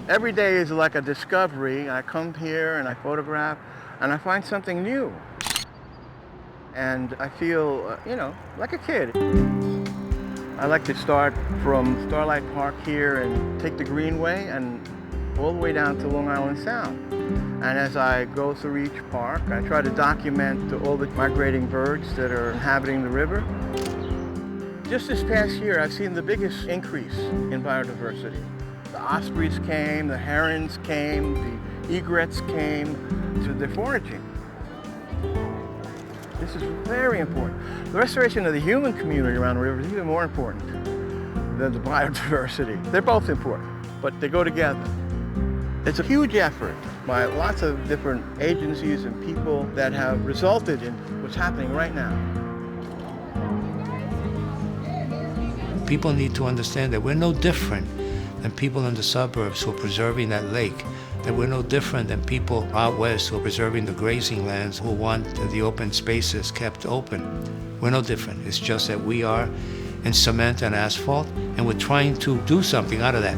Every day is like a discovery. I come here and I photograph and I find something new. And I feel, like a kid. I like to start from Starlight Park here and take the Greenway and all the way down to Long Island Sound. And as I go through each park, I try to document all the migrating birds that are inhabiting the river. Just this past year, I've seen the biggest increase in biodiversity. The ospreys came, the herons came, the egrets came to the foraging. This is very important. The restoration of the human community around the river is even more important than the biodiversity. They're both important, but they go together. It's a huge effort by lots of different agencies and people that have resulted in what's happening right now. People need to understand that we're no different than people in the suburbs who are preserving that lake, that we're no different than people out west who are preserving the grazing lands, who want the open spaces kept open. We're no different. It's just that we are in cement and asphalt, and we're trying to do something out of that.